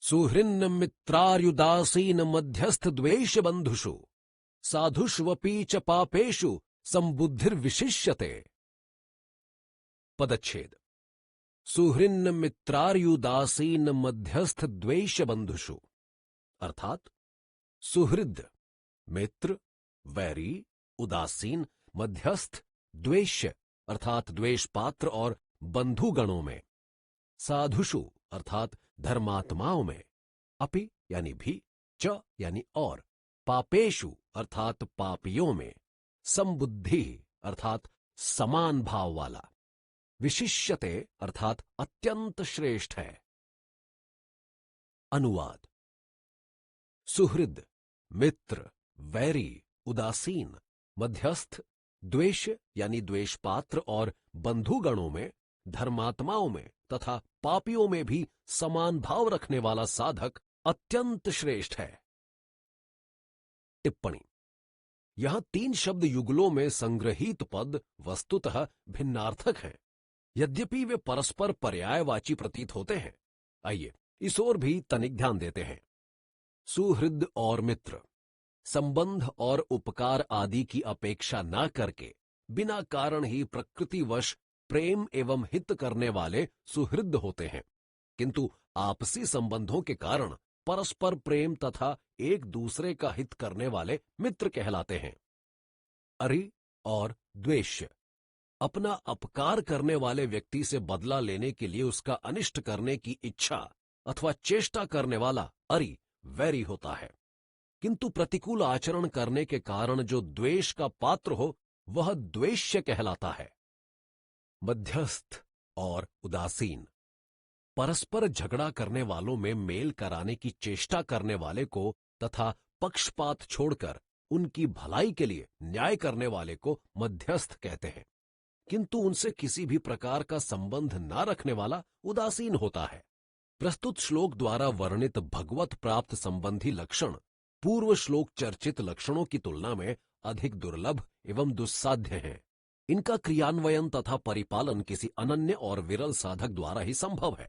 सुहृन्न मित्रार्युदासीन मध्यस्थ द्वेष बंधुषु साधुष्वपि च पापेषु संबुद्धिर्विशिष्यते। पदच्छेद। सुहृन्न मित्रार्युदासीन मध्यस्थ द्वेष बंधुषु अर्थात सुहृद मित्र, वैरी, उदासीन, मध्यस्थ, द्वेष्य अर्थात द्वेष पात्र और बंधुगणों में, साधुषु अर्थात धर्मात्माओं में, अपि यानी भी, च यानी और, पापेषु अर्थात पापियों में, समबुद्धि अर्थात समान भाव वाला, विशिष्यते अर्थात अत्यंत श्रेष्ठ है। अनुवाद। सुहृद, मित्र, वैरी, उदासीन, मध्यस्थ, द्वेष यानी द्वेष पात्र और बंधुगणों में, धर्मात्माओं में तथा पापियों में भी समान भाव रखने वाला साधक अत्यंत श्रेष्ठ है। टिप्पणी। यहां 3 शब्द युगलों में संग्रहित पद वस्तुतः भिन्नार्थक हैं, यद्यपि वे परस्पर पर्यायवाची प्रतीत होते हैं। आइए इस ओर भी तनिक ध्यान देते हैं। सुहृद और मित्र संबंध और उपकार आदि की अपेक्षा न करके बिना कारण ही प्रकृतिवश प्रेम एवं हित करने वाले सुहृद होते हैं, किंतु आपसी संबंधों के कारण परस्पर प्रेम तथा एक दूसरे का हित करने वाले मित्र कहलाते हैं। अरि और द्वेष्य अपना अपकार करने वाले व्यक्ति से बदला लेने के लिए उसका अनिष्ट करने की इच्छा अथवा चेष्टा करने वाला अरि वैरी होता है, किंतु प्रतिकूल आचरण करने के कारण जो द्वेष का पात्र हो वह द्वेष्य कहलाता है। मध्यस्थ और उदासीन परस्पर झगड़ा करने वालों में मेल कराने की चेष्टा करने वाले को तथा पक्षपात छोड़कर उनकी भलाई के लिए न्याय करने वाले को मध्यस्थ कहते हैं, किंतु उनसे किसी भी प्रकार का संबंध न रखने वाला उदासीन होता है। प्रस्तुत श्लोक द्वारा वर्णित भगवत प्राप्त संबंधी लक्षण पूर्व श्लोक चर्चित लक्षणों की तुलना में अधिक दुर्लभ एवं दुस्साध्य हैं। इनका क्रियान्वयन तथा परिपालन किसी अनन्य और विरल साधक द्वारा ही संभव है।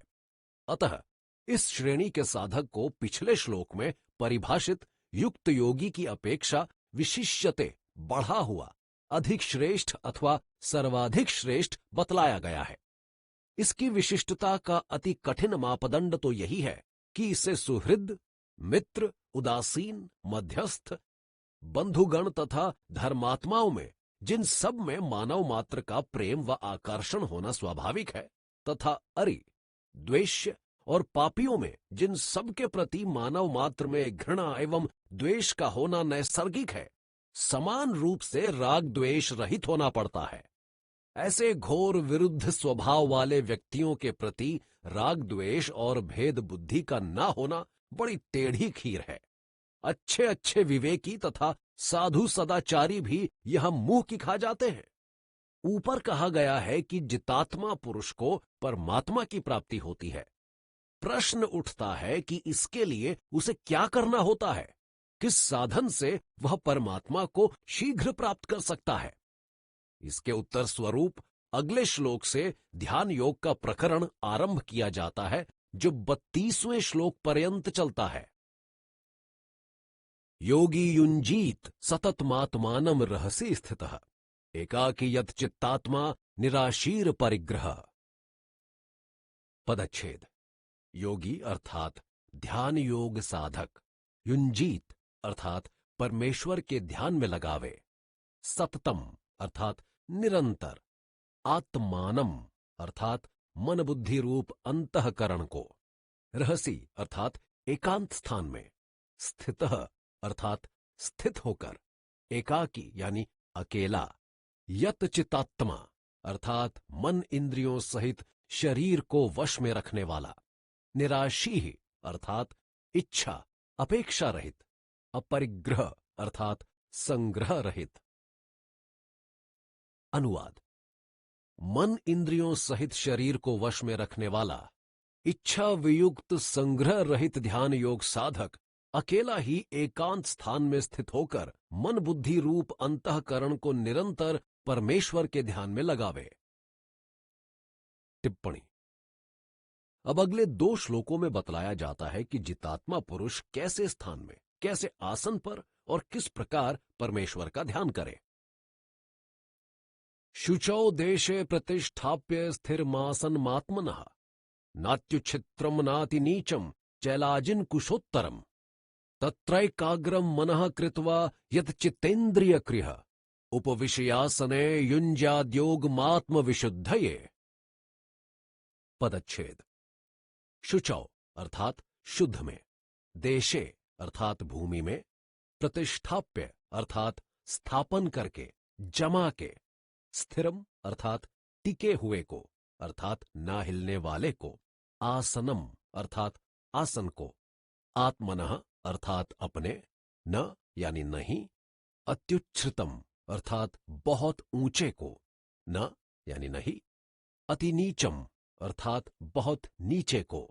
अतः इस श्रेणी के साधक को पिछले श्लोक में परिभाषित युक्त योगी की अपेक्षा विशिष्यते बढ़ा हुआ अधिक श्रेष्ठ अथवा सर्वाधिक श्रेष्ठ बतलाया गया है। इसकी विशिष्टता का अति कठिन मापदंड तो यही है कि इसे सुहृद, मित्र, उदासीन, मध्यस्थ, बंधुगण तथा धर्मात्माओं में जिन सब में मानव मात्र का प्रेम व आकर्षण होना स्वाभाविक है, तथा अरि, द्वेष्य और पापियों में जिन सब के प्रति मानव मात्र में घृणा एवं द्वेष का होना नैसर्गिक है, समान रूप से राग द्वेष रहित होना पड़ता है। ऐसे घोर विरुद्ध स्वभाव वाले व्यक्तियों के प्रति राग द्वेष और भेद बुद्धि का न होना बड़ी टेढ़ी खीर है। अच्छे अच्छे विवेकी तथा साधु सदाचारी भी यह मुंह की खा जाते हैं। ऊपर कहा गया है कि जितात्मा पुरुष को परमात्मा की प्राप्ति होती है। प्रश्न उठता है कि इसके लिए उसे क्या करना होता है, किस साधन से वह परमात्मा को शीघ्र प्राप्त कर सकता है। इसके उत्तर स्वरूप अगले श्लोक से ध्यान योग का प्रकरण आरंभ किया जाता है, जो 32वें श्लोक पर्यंत चलता है। योगी युंजीत सततमात्मानं रहसि स्थितः एकाकी यत चित्तात्मा निराशीर परिग्रह। पदच्छेद। योगी अर्थात ध्यान योग साधक, युंजीत अर्थात परमेश्वर के ध्यान में लगावे, सततम अर्थात निरंतर, आत्मानम अर्थात मन बुद्धि रूप अंतःकरण को, रहसी अर्थात एकांत स्थान में, स्थितः अर्थात स्थित होकर, एकाकी यानी अकेला, यत चितात्मा अर्थात मन इंद्रियों सहित शरीर को वश में रखने वाला, निराशी अर्थात इच्छा अपेक्षा रहित, अपरिग्रह अर्थात संग्रह रहित। अनुवाद। मन इंद्रियों सहित शरीर को वश में रखने वाला, इच्छा वियुक्त संग्रह रहित ध्यान योग साधक अकेला ही एकांत स्थान में स्थित होकर मन बुद्धि रूप अंतःकरण को निरंतर परमेश्वर के ध्यान में लगावे। टिप्पणी। अब अगले 2 श्लोकों में बतलाया जाता है कि जितात्मा पुरुष कैसे स्थान में, कैसे आसन पर और किस प्रकार परमेश्वर का ध्यान करे। शुचौ देशे प्रतिष्ठाप्य स्थिरमासनमात्मनः नात्युच्छित्रम नाति नीचम चैलाजिन कुशोत्तरम तत्रैकाग्रम मनः कृत्वा यत् चित्तेन्द्रिय क्रियः उपविशयासने युञ्ज्याद्योगमात्म विशुद्धये। पदच्छेद। शुचौ अर्थात शुद्ध में, देशे अर्थात भूमि में, प्रतिष्ठाप्य अर्थात स्थापन करके, जमा के, स्थिरम अर्थात टिके हुए को अर्थात ना हिलने वाले को, आसनम अर्थात आसन को, आत्मनः अर्थात अपने, न यानी नहीं, अत्युच्छ्रितम अर्थात बहुत ऊंचे को, न यानी नहीं, अतिनीचम अर्थात बहुत नीचे को,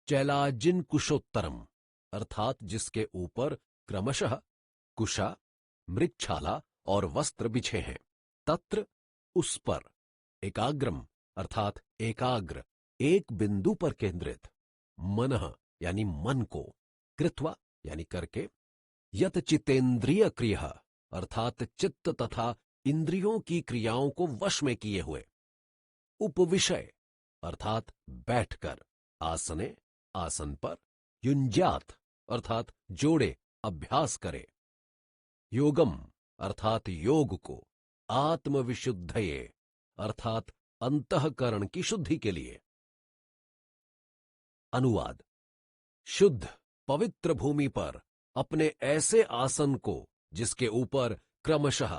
चैलाजिन कुशोत्तरम अर्थात जिसके ऊपर क्रमशः कुशा, मृगछाला और वस्त्र बिछे हैं, तत्र उस पर, एकाग्रम अर्थात एकाग्र, एक बिंदु पर केंद्रित, मनः यानी मन को, कृत्वा यानी करके, यत चितेंद्रिय क्रियः अर्थात चित्त तथा इंद्रियों की क्रियाओं को वश में किए हुए, उपविषय अर्थात बैठकर, आसने आसन पर, युञ्ज्यात अर्थात जोड़े, अभ्यास करे, योगम अर्थात योग को, आत्मविशुद्धये अर्थात अंतःकरण की शुद्धि के लिए। अनुवाद। शुद्ध पवित्र भूमि पर अपने ऐसे आसन को जिसके ऊपर क्रमशः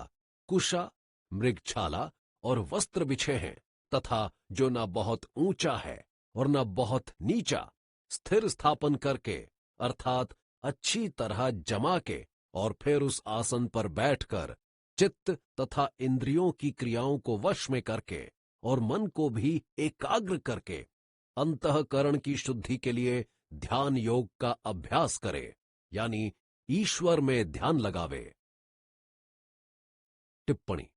कुशा, मृगछाला और वस्त्र बिछे हैं तथा जो न बहुत ऊंचा है और न बहुत नीचा, स्थिर स्थापन करके अर्थात अच्छी तरह जमा के और फिर उस आसन पर बैठकर चित्त तथा इंद्रियों की क्रियाओं को वश में करके और मन को भी एकाग्र करके अंतःकरण की शुद्धि के लिए ध्यान योग का अभ्यास करे, यानी ईश्वर में ध्यान लगावे। टिप्पणी।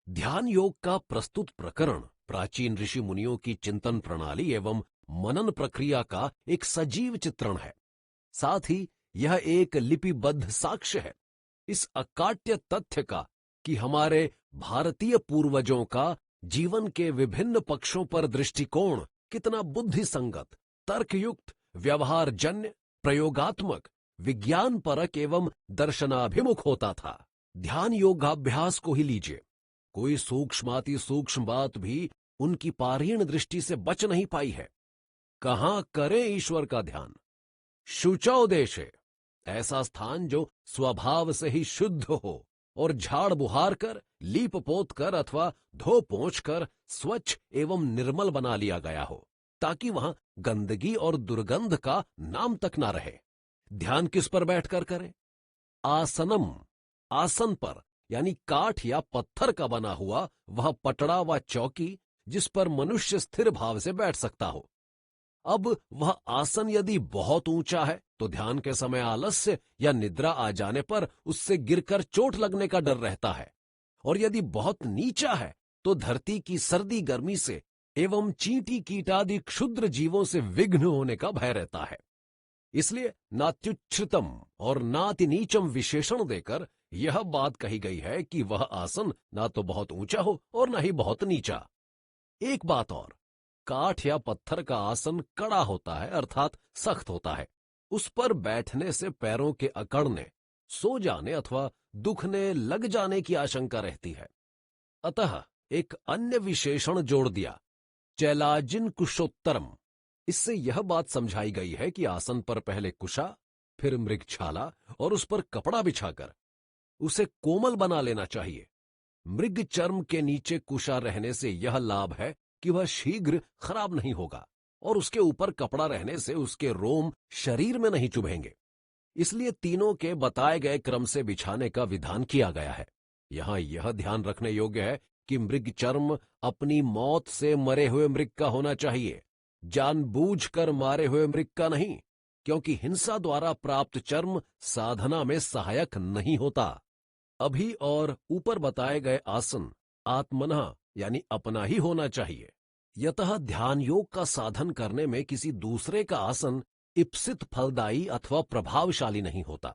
ध्यान योग का प्रस्तुत प्रकरण प्राचीन ऋषि मुनियों की चिंतन प्रणाली एवं मनन प्रक्रिया का एक सजीव चित्रण है। साथ ही यह एक लिपिबद्ध साक्ष्य है इस अकाट्य तथ्य का कि हमारे भारतीय पूर्वजों का जीवन के विभिन्न पक्षों पर दृष्टिकोण कितना बुद्धिसंगत, तर्कयुक्त, व्यवहारजन्य, प्रयोगात्मक, विज्ञान परक एवं दर्शनाभिमुख होता था। ध्यान योगाभ्यास को ही लीजिए, कोई सूक्ष्माति सूक्ष्म बात भी उनकी पारीण दृष्टि से बच नहीं पाई है। कहां करें ईश्वर का ध्यान? शुचौ देशे, ऐसा स्थान जो स्वभाव से ही शुद्ध हो और झाड़ बुहार कर, लीप पोत कर अथवा धो पोंछ कर स्वच्छ एवं निर्मल बना लिया गया हो, ताकि वहां गंदगी और दुर्गंध का नाम तक ना रहे। ध्यान किस पर बैठकर करें? आसनम, आसन पर, यानी काठ या पत्थर का बना हुआ वह पटड़ा व चौकी जिस पर मनुष्य स्थिर भाव से बैठ सकता हो। अब वह आसन यदि बहुत ऊंचा है तो ध्यान के समय आलस्य या निद्रा आ जाने पर उससे गिरकर चोट लगने का डर रहता है, और यदि बहुत नीचा है तो धरती की सर्दी गर्मी से एवं चींटी कीटादि क्षुद्र जीवों से विघ्न होने का भय रहता है। इसलिए नात्युच्छ्रितम और नातिनीचम विशेषण देकर यह बात कही गई है कि वह आसन ना तो बहुत ऊंचा हो और न ही बहुत नीचा। एक बात और, काठ या पत्थर का आसन कड़ा होता है अर्थात सख्त होता है। उस पर बैठने से पैरों के अकड़ने, सो जाने अथवा दुखने लग जाने की आशंका रहती है। अतः एक अन्य विशेषण जोड़ दिया, चैलाजिन कुशोत्तरम। इससे यह बात समझाई गई है कि आसन पर पहले कुशा, फिर मृगछाला और उस पर कपड़ा बिछाकर उसे कोमल बना लेना चाहिए। मृग चर्म के नीचे कुशा रहने से यह लाभ है कि वह शीघ्र खराब नहीं होगा और उसके ऊपर कपड़ा रहने से उसके रोम शरीर में नहीं चुभेंगे। इसलिए तीनों के बताए गए क्रम से बिछाने का विधान किया गया है। यहां यह ध्यान रखने योग्य है कि मृग चर्म अपनी मौत से मरे हुए मृग का होना चाहिए, जानबूझकर मारे हुए मृग का नहीं, क्योंकि हिंसा द्वारा प्राप्त चर्म साधना में सहायक नहीं होता। अभी और ऊपर बताए गए आसन आत्मनः यानी अपना ही होना चाहिए। यतः ध्यान योग का साधन करने में किसी दूसरे का आसन इप्सित फलदायी अथवा प्रभावशाली नहीं होता।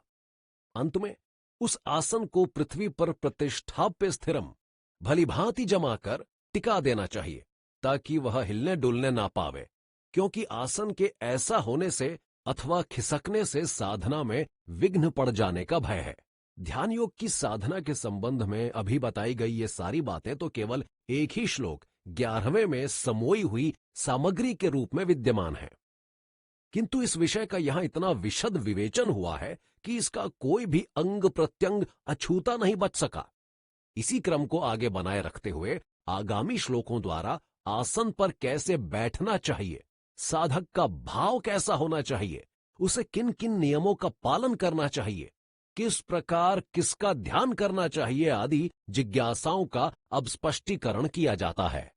अंत में उस आसन को पृथ्वी पर प्रतिष्ठाप्य स्थिरम भलीभांति जमाकर टिका देना चाहिए, ताकि वह हिलने डुलने ना पावे, क्योंकि आसन के ऐसा होने से अथवा खिसकने से साधना में विघ्न पड़ जाने का भय है। ध्यान योग की साधना के संबंध में अभी बताई गई ये सारी बातें तो केवल एक ही श्लोक 11वें में समोई हुई सामग्री के रूप में विद्यमान है, किंतु इस विषय का यहां इतना विशद विवेचन हुआ है कि इसका कोई भी अंग प्रत्यंग अछूता नहीं बच सका। इसी क्रम को आगे बनाए रखते हुए आगामी श्लोकों द्वारा आसन पर कैसे बैठना चाहिए, साधक का भाव कैसा होना चाहिए, उसे किन किन नियमों का पालन करना चाहिए, किस प्रकार किसका ध्यान करना चाहिए आदि जिज्ञासाओं का अब स्पष्टीकरण किया जाता है।